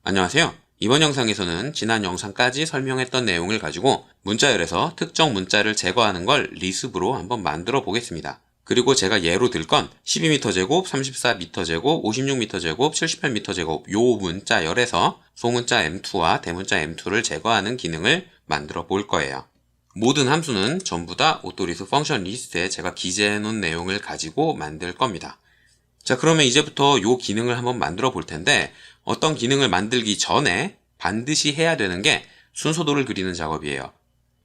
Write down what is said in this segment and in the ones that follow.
안녕하세요. 이번 영상에서는 지난 영상까지 설명했던 내용을 가지고 문자열에서 특정 문자를 제거하는 걸 리습으로 한번 만들어 보겠습니다. 그리고 제가 예로 들 건 12m 제곱, 34m 제곱, 56m 제곱, 78m 제곱 요 문자열에서 소문자 M2와 대문자 M2를 제거하는 기능을 만들어 볼 거예요. 모든 함수는 전부 다 오토리스 펑션 리스트에 제가 기재해 놓은 내용을 가지고 만들 겁니다. 자, 그러면 이제부터 요 기능을 한번 만들어 볼 텐데 어떤 기능을 만들기 전에 반드시 해야 되는 게 순서도를 그리는 작업이에요.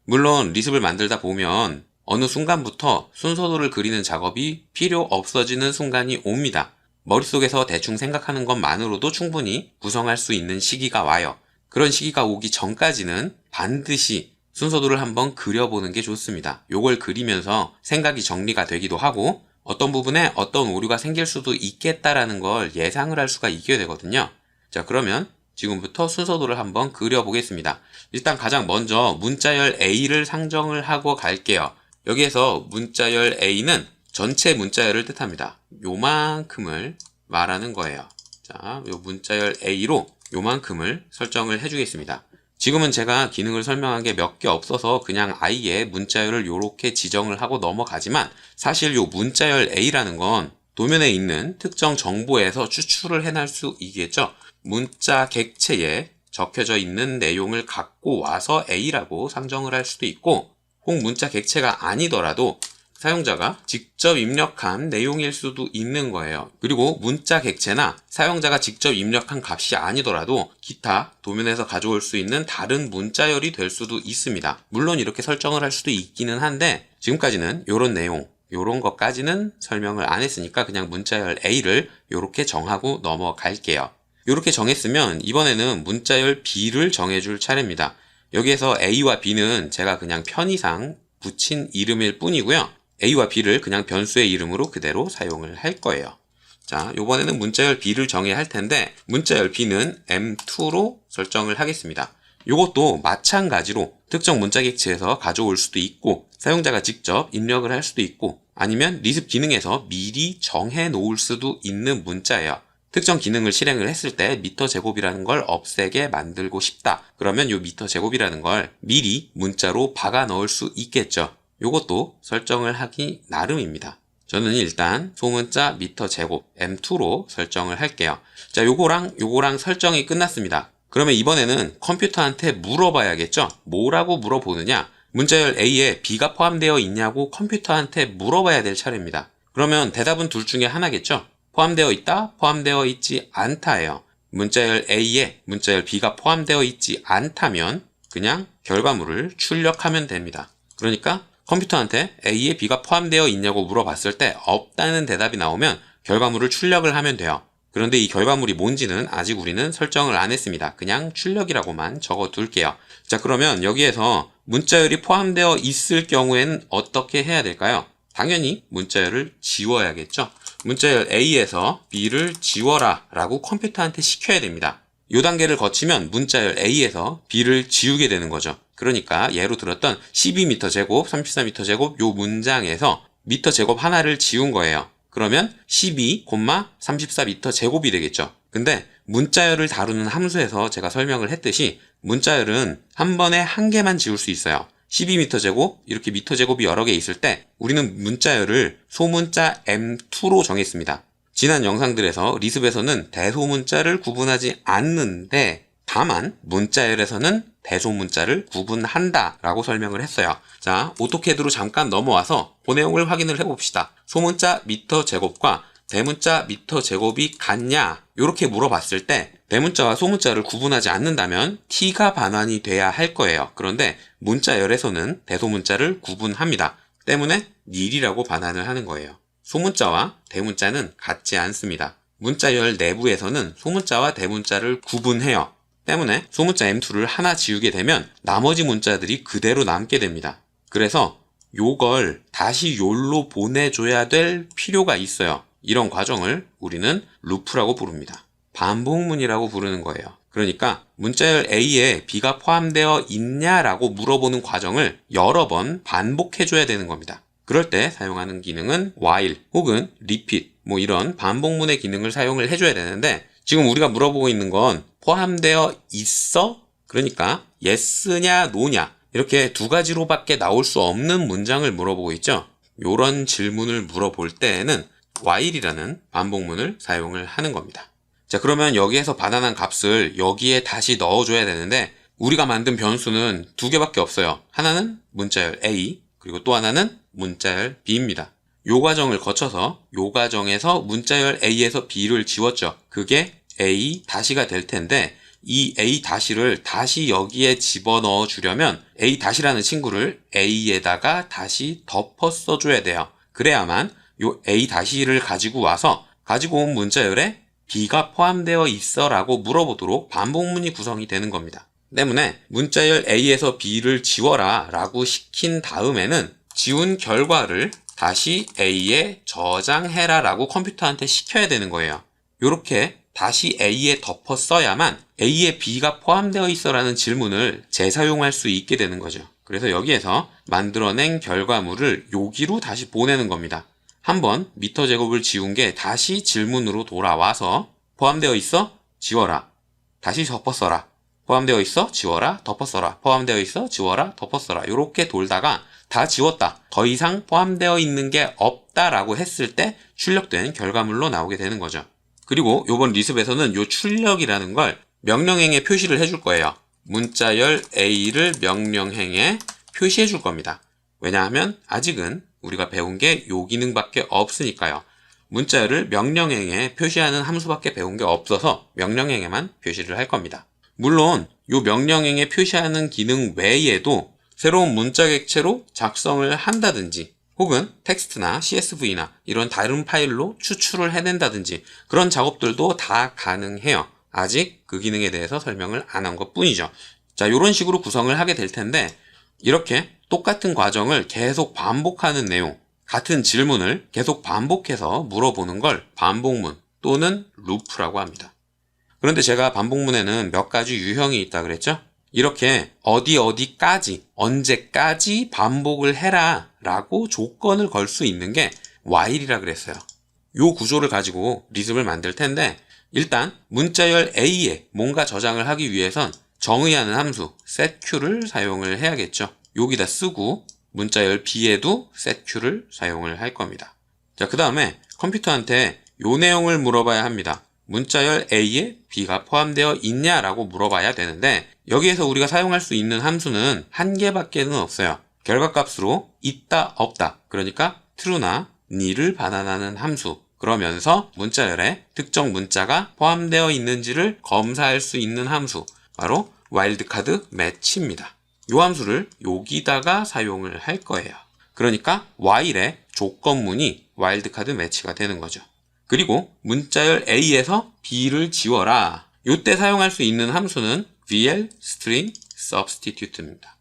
물론 리습을 만들다 보면 어느 순간부터 순서도를 그리는 작업이 필요 없어지는 순간이 옵니다. 머릿속에서 대충 생각하는 것만으로도 충분히 구성할 수 있는 시기가 와요. 그런 시기가 오기 전까지는 반드시 순서도를 한번 그려보는 게 좋습니다. 요걸 그리면서 생각이 정리가 되기도 하고 어떤 부분에 어떤 오류가 생길 수도 있겠다라는 걸 예상을 할 수가 있게 되거든요. 자, 그러면 지금부터 순서도를 한번 그려보겠습니다. 일단 가장 먼저 문자열 A를 상정을 하고 갈게요. 여기에서 문자열 A는 전체 문자열을 뜻합니다. 요만큼을 말하는 거예요. 자, 요 문자열 A로 요만큼을 설정을 해주겠습니다. 지금은 제가 기능을 설명한 게 몇 개 없어서 그냥 아예 문자열을 요렇게 지정을 하고 넘어가지만 사실 요 문자열 A라는 건 도면에 있는 특정 정보에서 추출을 해낼 수 있겠죠. 문자 객체에 적혀져 있는 내용을 갖고 와서 A라고 상정을 할 수도 있고 혹 문자 객체가 아니더라도 사용자가 직접 입력한 내용일 수도 있는 거예요. 그리고 문자 객체나 사용자가 직접 입력한 값이 아니더라도 기타 도면에서 가져올 수 있는 다른 문자열이 될 수도 있습니다. 물론 이렇게 설정을 할 수도 있기는 한데 지금까지는 이런 내용, 이런 것까지는 설명을 안 했으니까 그냥 문자열 A를 이렇게 정하고 넘어갈게요. 이렇게 정했으면 이번에는 문자열 B를 정해줄 차례입니다. 여기에서 A와 B는 제가 그냥 편의상 붙인 이름일 뿐이고요. A와 B를 그냥 변수의 이름으로 그대로 사용을 할 거예요. 자, 요번에는 문자열 B를 정해야 할 텐데 문자열 B는 M2로 설정을 하겠습니다. 요것도 마찬가지로 특정 문자 객체에서 가져올 수도 있고 사용자가 직접 입력을 할 수도 있고 아니면 리습 기능에서 미리 정해 놓을 수도 있는 문자예요. 특정 기능을 실행을 했을 때 미터 제곱이라는 걸 없애게 만들고 싶다. 그러면 요 미터 제곱이라는 걸 미리 문자로 박아 넣을 수 있겠죠. 요것도 설정을 하기 나름입니다. 저는 일단 소문자 미터 제곱 M2로 설정을 할게요. 자, 요거랑 설정이 끝났습니다. 그러면 이번에는 컴퓨터한테 물어봐야겠죠? 뭐라고 물어보느냐? 문자열 A에 B가 포함되어 있냐고 컴퓨터한테 물어봐야 될 차례입니다. 그러면 대답은 둘 중에 하나겠죠? 포함되어 있다, 포함되어 있지 않다예요. 문자열 A에 문자열 B가 포함되어 있지 않다면 그냥 결과물을 출력하면 됩니다. 그러니까 컴퓨터한테 A에 B가 포함되어 있냐고 물어봤을 때 없다는 대답이 나오면 결과물을 출력을 하면 돼요. 그런데 이 결과물이 뭔지는 아직 우리는 설정을 안 했습니다. 그냥 출력이라고만 적어 둘게요. 자, 그러면 여기에서 문자열이 포함되어 있을 경우에는 어떻게 해야 될까요? 당연히 문자열을 지워야겠죠. 문자열 A에서 B를 지워라 라고 컴퓨터한테 시켜야 됩니다. 이 단계를 거치면 문자열 A에서 B를 지우게 되는 거죠. 그러니까 예로 들었던 12m 제곱, 34m 제곱 요 문장에서 미터 제곱 하나를 지운 거예요. 그러면 12, 34m 제곱이 되겠죠. 근데 문자열을 다루는 함수에서 제가 설명을 했듯이 문자열은 한 번에 한 개만 지울 수 있어요. 12m 제곱, 이렇게 미터 제곱이 여러 개 있을 때 우리는 문자열을 소문자 M2로 정했습니다. 지난 영상들에서 리습에서는 대소문자를 구분하지 않는데 다만 문자열에서는 대소문자를 구분한다 라고 설명을 했어요. 자, 오토캐드로 잠깐 넘어와서 그 내용을 확인을 해봅시다. 소문자 미터 제곱과 대문자 미터 제곱이 같냐? 이렇게 물어봤을 때 대문자와 소문자를 구분하지 않는다면 t가 반환이 돼야 할 거예요. 그런데 문자열에서는 대소문자를 구분합니다. 때문에 nil이라고 반환을 하는 거예요. 소문자와 대문자는 같지 않습니다. 문자열 내부에서는 소문자와 대문자를 구분해요. 때문에 소문자 M2를 하나 지우게 되면 나머지 문자들이 그대로 남게 됩니다. 그래서 요걸 다시 욜로 보내줘야 될 필요가 있어요. 이런 과정을 우리는 루프라고 부릅니다. 반복문이라고 부르는 거예요. 그러니까 문자열 A에 B가 포함되어 있냐라고 물어보는 과정을 여러 번 반복해줘야 되는 겁니다. 그럴 때 사용하는 기능은 while 혹은 repeat 이런 반복문의 기능을 사용을 해줘야 되는데 지금 우리가 물어보고 있는 건 포함되어 있어? 그러니까 yes냐 no냐 이렇게 두 가지로밖에 나올 수 없는 문장을 물어보고 있죠. 이런 질문을 물어볼 때에는 while이라는 반복문을 사용을 하는 겁니다. 자, 그러면 여기에서 받아난 값을 여기에 다시 넣어줘야 되는데 우리가 만든 변수는 두 개밖에 없어요. 하나는 문자열 A, 그리고 또 하나는 문자열 B입니다. 요 과정을 거쳐서 요 과정에서 문자열 A에서 B를 지웠죠. 그게 A 다시가 될 텐데 이 A 다시를 다시 여기에 집어넣어 주려면 A 다시라는 친구를 A에다가 다시 덮어 써줘야 돼요. 그래야만 요 A 다시를 가지고 와서 가지고 온 문자열에 B가 포함되어 있어 라고 물어보도록 반복문이 구성이 되는 겁니다. 때문에 문자열 A에서 B를 지워라 라고 시킨 다음에는 지운 결과를 다시 A에 저장해라 라고 컴퓨터한테 시켜야 되는 거예요. 이렇게 다시 A에 덮어 써야만 A에 B가 포함되어 있어 라는 질문을 재사용할 수 있게 되는 거죠. 그래서 여기에서 만들어낸 결과물을 여기로 다시 보내는 겁니다. 한번 미터 제곱을 지운 게 다시 질문으로 돌아와서 포함되어 있어? 지워라. 다시 덮어 써라. 포함되어 있어? 지워라. 덮어 써라. 포함되어 있어? 지워라. 덮어 써라. 이렇게 돌다가 다 지웠다. 더 이상 포함되어 있는 게 없다라고 했을 때 출력된 결과물로 나오게 되는 거죠. 그리고 이번 리습에서는 이 출력이라는 걸 명령행에 표시를 해줄 거예요. 문자열 A를 명령행에 표시해 줄 겁니다. 왜냐하면 아직은 우리가 배운 게 이 기능밖에 없으니까요. 문자열을 명령행에 표시하는 함수밖에 배운 게 없어서 명령행에만 표시를 할 겁니다. 물론 이 명령행에 표시하는 기능 외에도 새로운 문자 객체로 작성을 한다든지 혹은 텍스트나 CSV나 이런 다른 파일로 추출을 해낸다든지 그런 작업들도 다 가능해요. 아직 그 기능에 대해서 설명을 안 한 것 뿐이죠. 자, 이런 식으로 구성을 하게 될 텐데 이렇게 똑같은 과정을 계속 반복하는 내용, 같은 질문을 계속 반복해서 물어보는 걸 반복문 또는 루프라고 합니다. 그런데 제가 반복문에는 몇 가지 유형이 있다 그랬죠? 이렇게 어디까지, 언제까지 반복을 해라 라고 조건을 걸 수 있는 게 while이라 그랬어요. 이 구조를 가지고 리습을 만들 텐데 일단 문자열 A에 뭔가 저장을 하기 위해선 정의하는 함수 setQ를 사용을 해야겠죠. 여기다 쓰고 문자열 B에도 setQ를 사용을 할 겁니다. 자, 그 다음에 컴퓨터한테 요 내용을 물어봐야 합니다. 문자열 A에 B가 포함되어 있냐라고 물어봐야 되는데 여기에서 우리가 사용할 수 있는 함수는 한 개밖에는 없어요. 결과값으로 있다 없다 그러니까 true나 nil을 반환하는 함수 그러면서 문자열에 특정 문자가 포함되어 있는지를 검사할 수 있는 함수 바로 와일드카드 매치입니다. 이 함수를 여기다가 사용을 할 거예요. 그러니까 while의 조건문이 와일드카드 매치가 되는 거죠. 그리고 문자열 A에서 B를 지워라. 이때 사용할 수 있는 함수는 VL string substitute입니다.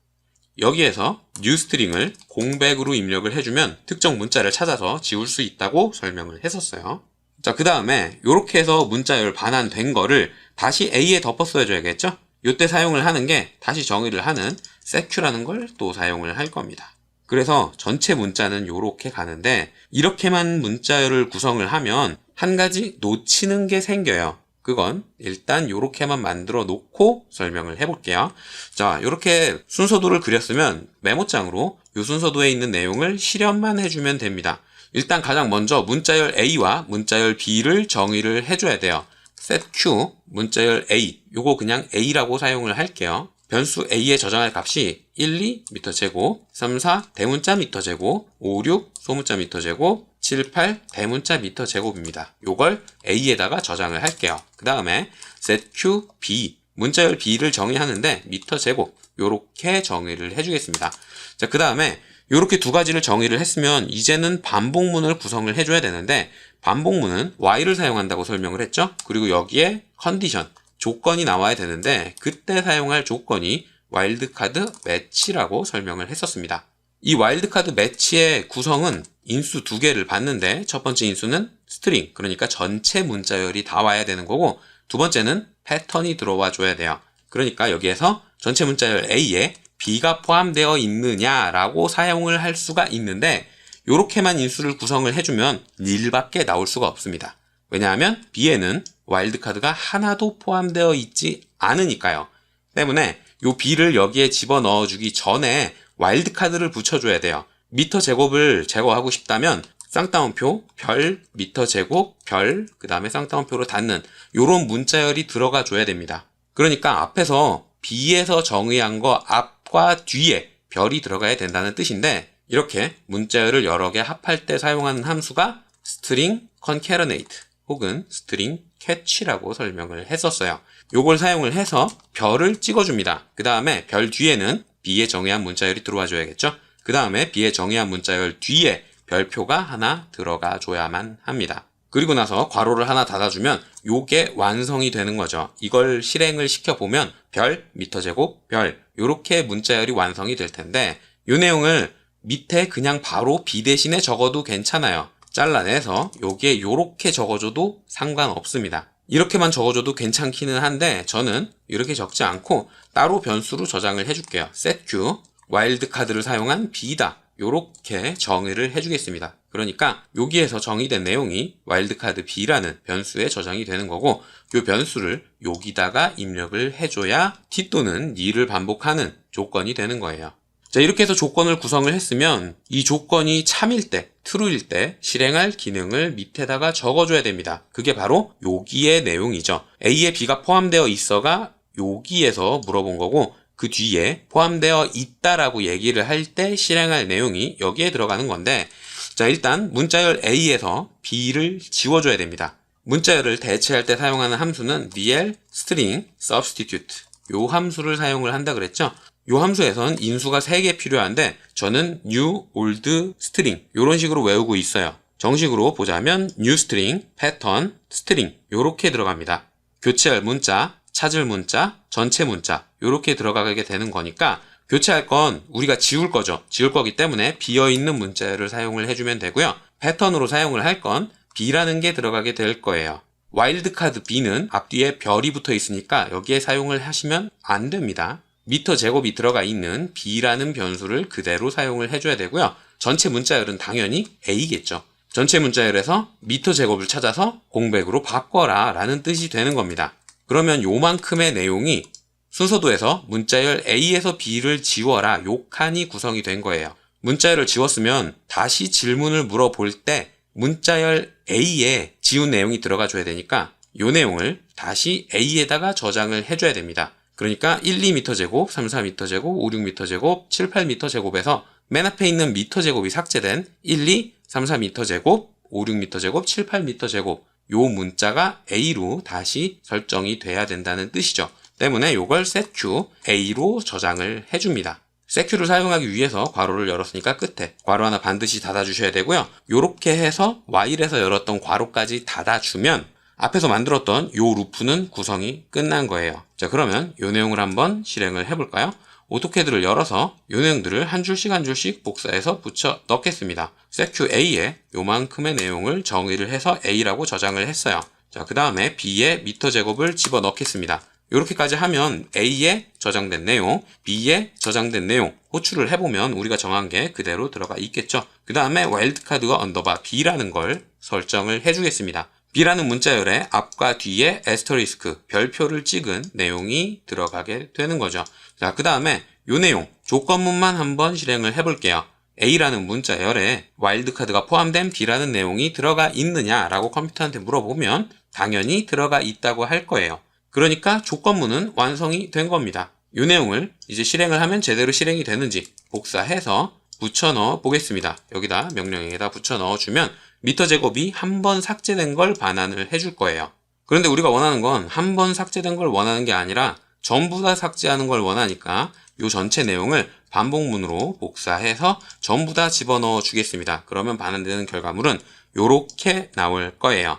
여기에서 newString을 공백으로 입력을 해주면 특정 문자를 찾아서 지울 수 있다고 설명을 했었어요. 자, 그 다음에 이렇게 해서 문자열 반환된 거를 다시 A에 덮어 써줘야겠죠? 이때 사용을 하는 게 다시 정의를 하는 setQ라는 걸 또 사용을 할 겁니다. 그래서 전체 문자는 이렇게 가는데 이렇게만 문자열을 구성을 하면 한 가지 놓치는 게 생겨요. 그건 일단 이렇게만 만들어 놓고 설명을 해볼게요. 자, 이렇게 순서도를 그렸으면 메모장으로 이 순서도에 있는 내용을 실현만 해주면 됩니다. 일단 가장 먼저 문자열 A와 문자열 B를 정의를 해줘야 돼요. setQ 문자열 A 요거 그냥 A라고 사용을 할게요. 변수 A에 저장할 값이 1, 2 미터 제곱, 3, 4 대문자 미터 제곱, 5, 6 소문자 미터 제곱, 7, 8 대문자 미터 제곱입니다. 요걸 A에다가 저장을 할게요. 그 다음에 setQ B 문자열 B를 정의하는데 미터 제곱 요렇게 정의를 해주겠습니다. 자, 그 다음에 요렇게 두 가지를 정의를 했으면 이제는 반복문을 구성을 해줘야 되는데 반복문은 while을 사용한다고 설명을 했죠. 그리고 여기에 컨디션 조건이 나와야 되는데 그때 사용할 조건이 와일드카드 매치라고 설명을 했었습니다. 이 와일드카드 매치의 구성은 인수 두 개를 받는데 첫 번째 인수는 스트링 그러니까 전체 문자열이 다 와야 되는 거고 두 번째는 패턴이 들어와 줘야 돼요. 그러니까 여기에서 전체 문자열 A에 B가 포함되어 있느냐라고 사용을 할 수가 있는데 이렇게만 인수를 구성을 해주면 nil밖에 나올 수가 없습니다. 왜냐하면 B에는 와일드카드가 하나도 포함되어 있지 않으니까요. 때문에 요 B를 여기에 집어넣어 주기 전에 와일드카드를 붙여줘야 돼요. 미터 제곱을 제거하고 싶다면 쌍따옴표, 별, 미터 제곱, 별, 그 다음에 쌍따옴표로 닫는 요런 문자열이 들어가 줘야 됩니다. 그러니까 앞에서 B에서 정의한 거 앞과 뒤에 별이 들어가야 된다는 뜻인데, 이렇게 문자열을 여러 개 합할 때 사용하는 함수가 string concatenate 혹은 string catch라고 설명을 했었어요. 요걸 사용을 해서 별을 찍어줍니다. 그 다음에 별 뒤에는 B에 정의한 문자열이 들어와 줘야겠죠. 그 다음에 B에 정의한 문자열 뒤에 별표가 하나 들어가 줘야만 합니다. 그리고 나서 괄호를 하나 닫아주면 요게 완성이 되는 거죠. 이걸 실행을 시켜보면 별, 미터 제곱, 별 요렇게 문자열이 완성이 될 텐데, 요 내용을 밑에 그냥 바로 B 대신에 적어도 괜찮아요. 잘라내서 여기에 요렇게 적어줘도 상관없습니다. 이렇게만 적어줘도 괜찮기는 한데 저는 이렇게 적지 않고 따로 변수로 저장을 해줄게요. setQ 와일드카드를 사용한 B다. 요렇게 정의를 해주겠습니다. 그러니까 여기에서 정의된 내용이 와일드카드 B라는 변수에 저장이 되는 거고, 요 변수를 여기다가 입력을 해줘야 T 또는 N를 반복하는 조건이 되는 거예요. 자, 이렇게 해서 조건을 구성을 했으면 이 조건이 참일 때, true일 때 실행할 기능을 밑에다가 적어줘야 됩니다. 그게 바로 여기의 내용이죠. A에 B가 포함되어 있어가 여기에서 물어본 거고, 그 뒤에 포함되어 있다라고 얘기를 할 때 실행할 내용이 여기에 들어가는 건데, 자, 일단 문자열 A에서 B를 지워줘야 됩니다. 문자열을 대체할 때 사용하는 함수는 real string substitute 요 함수를 사용을 한다 그랬죠. 요 함수에선 인수가 3개 필요한데 저는 new, old, string 요런 식으로 외우고 있어요. 정식으로 보자면 new string, pattern, string 요렇게 들어갑니다. 교체할 문자, 찾을 문자, 전체 문자 요렇게 들어가게 되는 거니까 교체할 건 우리가 지울 거죠. 지울 거기 때문에 비어있는 문자열을 사용을 해주면 되고요. 패턴으로 사용을 할 건 B라는 게 들어가게 될 거예요. 와일드카드 B는 앞뒤에 별이 붙어 있으니까 여기에 사용을 하시면 안 됩니다. 미터 제곱이 들어가 있는 B라는 변수를 그대로 사용을 해줘야 되고요. 전체 문자열은 당연히 A겠죠. 전체 문자열에서 미터 제곱을 찾아서 공백으로 바꿔라 라는 뜻이 되는 겁니다. 그러면 요만큼의 내용이 순서도에서 문자열 A에서 B를 지워라 요 칸이 구성이 된 거예요. 문자열을 지웠으면 다시 질문을 물어볼 때 문자열 A에 지운 내용이 들어가 줘야 되니까 요 내용을 다시 A에다가 저장을 해줘야 됩니다. 그러니까 1, 2m 제곱, 3, 4m 제곱, 5, 6m 제곱, 7, 8m 제곱에서 맨 앞에 있는 미터 제곱이 삭제된 1, 2, 3, 4m 제곱, 5, 6m 제곱, 7, 8m 제곱 요 문자가 A로 다시 설정이 돼야 된다는 뜻이죠. 때문에 요걸 setQ A로 저장을 해줍니다. setQ를 사용하기 위해서 괄호를 열었으니까 끝에 괄호 하나 반드시 닫아주셔야 되고요. 요렇게 해서 while에서 열었던 괄호까지 닫아주면 앞에서 만들었던 요 루프는 구성이 끝난 거예요. 자, 그러면 요 내용을 한번 실행을 해볼까요? 오토캐드를 열어서 요 내용들을 한 줄씩 한 줄씩 복사해서 붙여 넣겠습니다. setQA에 요만큼의 내용을 정의를 해서 A라고 저장을 했어요. 자, 그 다음에 B에 미터 제곱을 집어 넣겠습니다. 이렇게까지 하면 A에 저장된 내용, B에 저장된 내용 호출을 해보면 우리가 정한 게 그대로 들어가 있겠죠. 그 다음에 와일드카드가 언더바 B라는 걸 설정을 해주겠습니다. B라는 문자열의 앞과 뒤에 에스터리스크, 별표를 찍은 내용이 들어가게 되는 거죠. 자, 그 다음에 요 내용, 조건문만 한번 실행을 해볼게요. A라는 문자열에 와일드카드가 포함된 B라는 내용이 들어가 있느냐라고 컴퓨터한테 물어보면 당연히 들어가 있다고 할 거예요. 그러니까 조건문은 완성이 된 겁니다. 이 내용을 이제 실행을 하면 제대로 실행이 되는지 복사해서 붙여 넣어 보겠습니다. 여기다 명령에다 붙여 넣어주면 미터 제곱이 한 번 삭제된 걸 반환을 해줄 거예요. 그런데 우리가 원하는 건 한 번 삭제된 걸 원하는 게 아니라 전부 다 삭제하는 걸 원하니까 이 전체 내용을 반복문으로 복사해서 전부 다 집어넣어 주겠습니다. 그러면 반환되는 결과물은 이렇게 나올 거예요.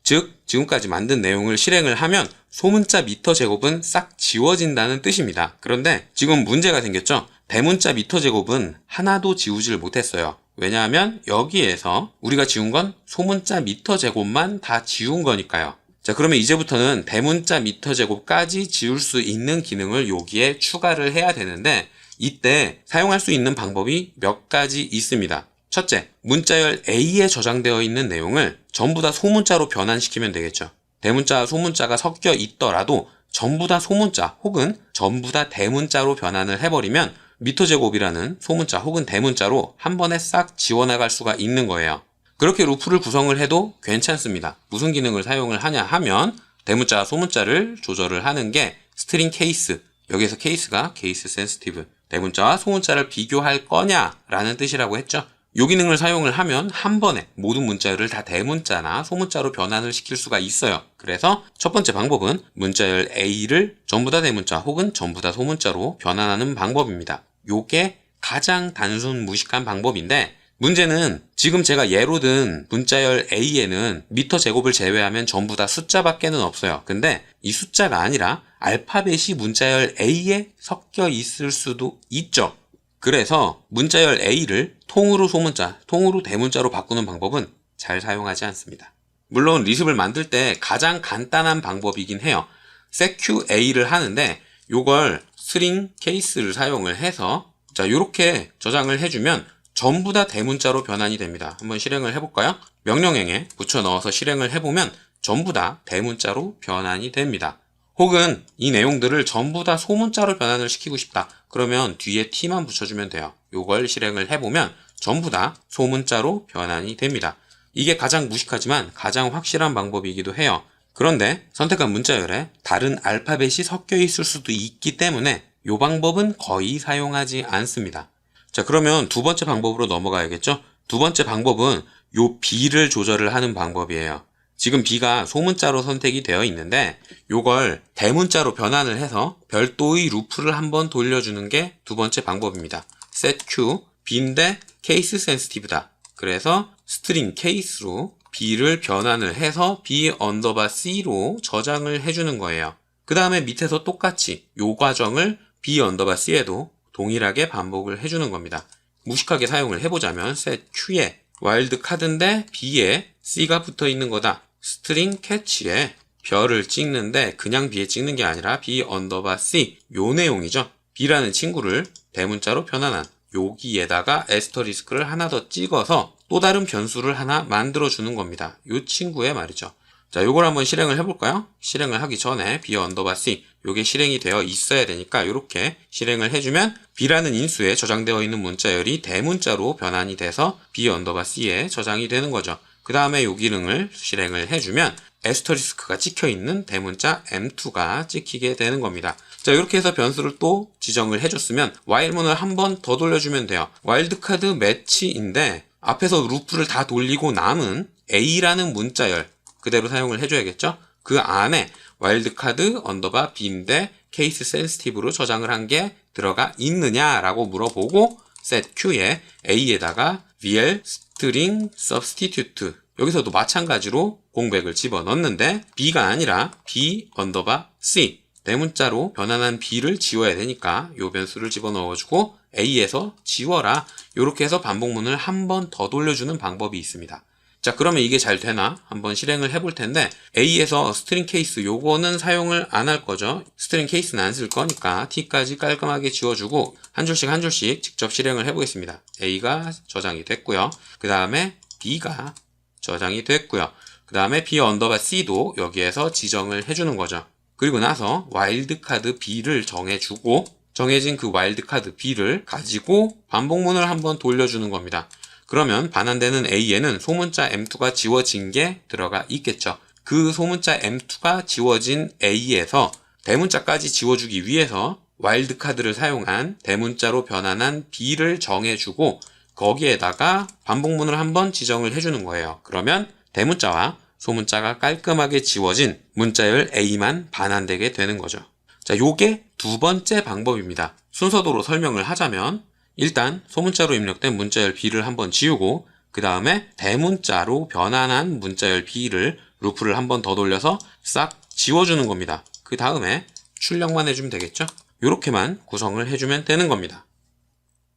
즉, 지금까지 만든 내용을 실행을 하면 소문자 미터 제곱은 싹 지워진다는 뜻입니다. 그런데 지금 문제가 생겼죠? 대문자 미터 제곱은 하나도 지우질 못했어요. 왜냐하면 여기에서 우리가 지운 건 소문자 미터 제곱만 다 지운 거니까요. 자, 그러면 이제부터는 대문자 미터 제곱까지 지울 수 있는 기능을 여기에 추가를 해야 되는데 이때 사용할 수 있는 방법이 몇 가지 있습니다. 첫째, 문자열 A에 저장되어 있는 내용을 전부 다 소문자로 변환시키면 되겠죠. 대문자와 소문자가 섞여 있더라도 전부 다 소문자 혹은 전부 다 대문자로 변환을 해버리면 미터제곱이라는 소문자 혹은 대문자로 한 번에 싹 지워나갈 수가 있는 거예요. 그렇게 루프를 구성을 해도 괜찮습니다. 무슨 기능을 사용을 하냐 하면 대문자와 소문자를 조절을 하는 게 스트링 케이스, 여기에서 케이스가 케이스 센시티브, 대문자와 소문자를 비교할 거냐라는 뜻이라고 했죠. 이 기능을 사용을 하면 한 번에 모든 문자열을 다 대문자나 소문자로 변환을 시킬 수가 있어요. 그래서 첫 번째 방법은 문자열 A를 전부 다 대문자 혹은 전부 다 소문자로 변환하는 방법입니다. 요게 가장 단순 무식한 방법인데, 문제는 지금 제가 예로 든 문자열 A에는 미터 제곱을 제외하면 전부 다 숫자밖에는 없어요. 근데 이 숫자가 아니라 알파벳이 문자열 A에 섞여 있을 수도 있죠. 그래서 문자열 A를 통으로 소문자, 통으로 대문자로 바꾸는 방법은 잘 사용하지 않습니다. 물론 리습을 만들 때 가장 간단한 방법이긴 해요. seqA를 하는데 요걸 스트링 케이스를 사용을 해서 자 요렇게 저장을 해주면 전부 다 대문자로 변환이 됩니다. 한번 실행을 해볼까요? 명령행에 붙여 넣어서 실행을 해보면 전부 다 대문자로 변환이 됩니다. 혹은 이 내용들을 전부 다 소문자로 변환을 시키고 싶다. 그러면 뒤에 t만 붙여주면 돼요. 요걸 실행을 해보면 전부 다 소문자로 변환이 됩니다. 이게 가장 무식하지만 가장 확실한 방법이기도 해요. 그런데 선택한 문자열에 다른 알파벳이 섞여 있을 수도 있기 때문에 이 방법은 거의 사용하지 않습니다. 자, 그러면 두 번째 방법으로 넘어가야겠죠? 두 번째 방법은 요 B를 조절을 하는 방법이에요. 지금 B가 소문자로 선택이 되어 있는데 요걸 대문자로 변환을 해서 별도의 루프를 한번 돌려주는 게 두 번째 방법입니다. setQ B인데 케이스 센시티브다. 그래서 스트링 케이스로 B를 변환을 해서 B 언더바 C로 저장을 해주는 거예요. 그 다음에 밑에서 똑같이 요 과정을 B 언더바 C에도 동일하게 반복을 해주는 겁니다. 무식하게 사용을 해보자면 setQ에 와일드 카드인데 B에 C가 붙어 있는 거다. 스트링 캐치에 별을 찍는데 그냥 B에 찍는 게 아니라 B 언더바 C 요 내용이죠. B라는 친구를 대문자로 변환한 여기에다가 에스터리스크를 하나 더 찍어서 또 다른 변수를 하나 만들어 주는 겁니다. 요 친구의 말이죠. 자, 요걸 한번 실행을 해볼까요? 실행을 하기 전에 B 언더바 C 요게 실행이 되어 있어야 되니까 이렇게 실행을 해주면 B라는 인수에 저장되어 있는 문자열이 대문자로 변환이 돼서 B 언더바 C에 저장이 되는 거죠. 그 다음에 요 기능을 실행을 해주면 에스터리스크가 찍혀있는 대문자 M2가 찍히게 되는 겁니다. 자, 이렇게 해서 변수를 또 지정을 해줬으면 while문을 한 번 더 돌려주면 돼요. 와일드카드 매치인데 앞에서 루프를 다 돌리고 남은 A라는 문자열 그대로 사용을 해줘야겠죠? 그 안에 와일드카드 언더바 B인데 케이스 센시티브로 저장을 한 게 들어가 있느냐라고 물어보고 setQ에 A에다가 VL string substitute 여기서도 마찬가지로 공백을 집어넣는데 B가 아니라 B 언더바 C 대문자로 변환한 B를 지워야 되니까 요 변수를 집어넣어주고 A에서 지워라 이렇게 해서 반복문을 한 번 더 돌려주는 방법이 있습니다. 자, 그러면 이게 잘 되나? 한번 실행을 해볼 텐데 A에서 스트링 케이스 요거는 사용을 안 할 거죠. 스트링 케이스는 안 쓸 거니까 T까지 깔끔하게 지워주고 한 줄씩 직접 실행을 해보겠습니다. A가 저장이 됐고요. 그 다음에 B가 저장이 됐고요. 그 다음에 B 언더바 C도 여기에서 지정을 해주는 거죠. 그리고 나서 와일드카드 B를 정해주고 정해진 그 와일드카드 B를 가지고 반복문을 한번 돌려주는 겁니다. 그러면 반환되는 A에는 소문자 M2가 지워진 게 들어가 있겠죠. 그 소문자 M2가 지워진 A에서 대문자까지 지워주기 위해서 와일드카드를 사용한 대문자로 변환한 B를 정해주고 거기에다가 반복문을 한번 지정을 해주는 거예요. 그러면 대문자와 소문자가 깔끔하게 지워진 문자열 A만 반환되게 되는 거죠. 자, 요게 두 번째 방법입니다. 순서대로 설명을 하자면 일단 소문자로 입력된 문자열 B를 한번 지우고 그 다음에 대문자로 변환한 문자열 B를 루프를 한번 더 돌려서 싹 지워주는 겁니다. 그 다음에 출력만 해주면 되겠죠? 이렇게만 구성을 해주면 되는 겁니다.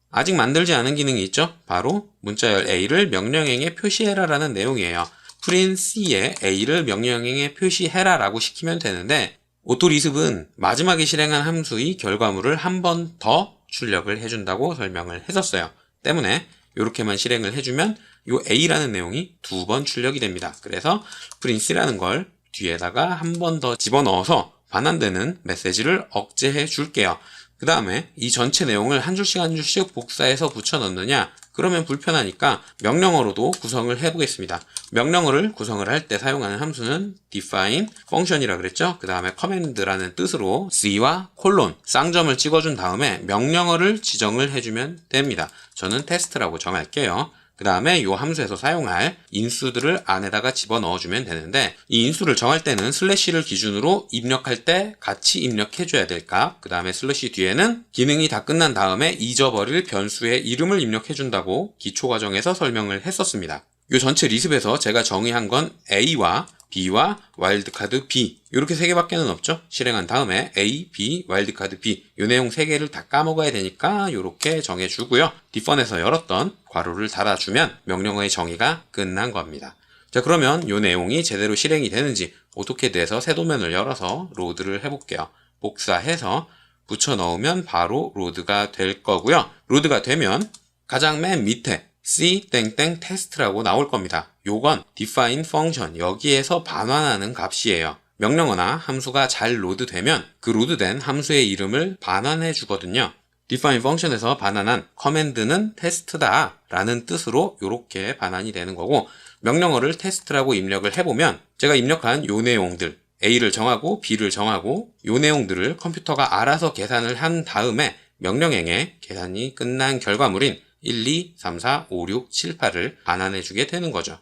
아직 만들지 않은 기능이 있죠? 바로 문자열 A를 명령행에 표시해라 라는 내용이에요. print C에 A를 명령행에 표시해라 라고 시키면 되는데 오토리습은 마지막에 실행한 함수의 결과물을 한 번 더 출력을 해준다고 설명을 했었어요. 때문에 이렇게만 실행을 해주면 요 A라는 내용이 2번 출력이 됩니다. 그래서 프린스라는 걸 뒤에다가 한 번 더 집어넣어서 반환되는 메시지를 억제해 줄게요. 그 다음에 이 전체 내용을 한 줄씩 복사해서 붙여 넣느냐? 그러면 불편하니까 명령어로도 구성을 해보겠습니다. 명령어를 구성을 할 때 사용하는 함수는 define function이라 그랬죠? 그 다음에 command라는 뜻으로 C와 콜론, 쌍점을 찍어준 다음에 명령어를 지정을 해주면 됩니다. 저는 test라고 정할게요. 그 다음에 이 함수에서 사용할 인수들을 안에다가 집어넣어주면 되는데 이 인수를 정할 때는 슬래시를 기준으로 입력할 때 같이 입력해줘야 될까? 그 다음에 슬래시 뒤에는 기능이 다 끝난 다음에 잊어버릴 변수의 이름을 입력해준다고 기초과정에서 설명을 했었습니다. 이 전체 리습에서 제가 정의한 건 A와 B와 와일드카드 B 이렇게 3개밖에는 없죠. 실행한 다음에 A, B, 와일드카드 B 이 내용 3개를 다 까먹어야 되니까 이렇게 정해주고요. 디펀에서 열었던 괄호를 닫아주면 명령어의 정의가 끝난 겁니다. 자, 그러면 이 내용이 제대로 실행이 되는지 오토캐드에서 새 도면을 열어서 로드를 해볼게요. 복사해서 붙여 넣으면 바로 로드가 될 거고요. 로드가 되면 가장 맨 밑에 C test라고 나올 겁니다. 요건 define function, 여기에서 반환하는 값이에요. 명령어나 함수가 잘 로드되면 그 로드된 함수의 이름을 반환해 주거든요. define function에서 반환한 command는 test다 라는 뜻으로 이렇게 반환이 되는 거고, 명령어를 test라고 입력을 해보면 제가 입력한 요 내용들 A를 정하고 B를 정하고 요 내용들을 컴퓨터가 알아서 계산을 한 다음에 명령행에 계산이 끝난 결과물인 1, 2, 3, 4, 5, 6, 7, 8을 반환해 주게 되는 거죠.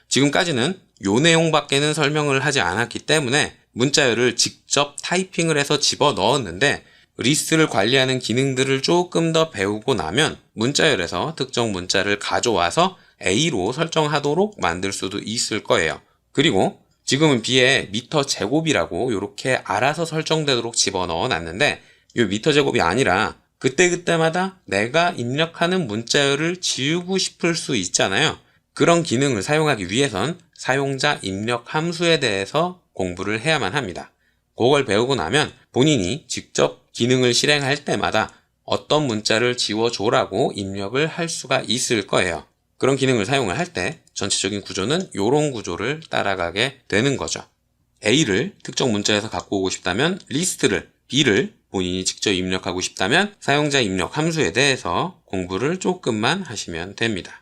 지금까지는 요 내용밖에는 설명을 하지 않았기 때문에 문자열을 직접 타이핑을 해서 집어 넣었는데 리스트를 관리하는 기능들을 조금 더 배우고 나면 문자열에서 특정 문자를 가져와서 A로 설정하도록 만들 수도 있을 거예요. 그리고 지금은 B에 미터 제곱이라고 이렇게 알아서 설정되도록 집어넣어 놨는데 이 미터 제곱이 아니라 그때그때마다 내가 입력하는 문자열을 지우고 싶을 수 있잖아요. 그런 기능을 사용하기 위해선 사용자 입력 함수에 대해서 공부를 해야만 합니다. 그걸 배우고 나면 본인이 직접 기능을 실행할 때마다 어떤 문자를 지워줘라고 입력을 할 수가 있을 거예요. 그런 기능을 사용을 할 때 전체적인 구조는 이런 구조를 따라가게 되는 거죠. A를 특정 문자에서 갖고 오고 싶다면 리스트를, B를 본인이 직접 입력하고 싶다면 사용자 입력 함수에 대해서 공부를 조금만 하시면 됩니다.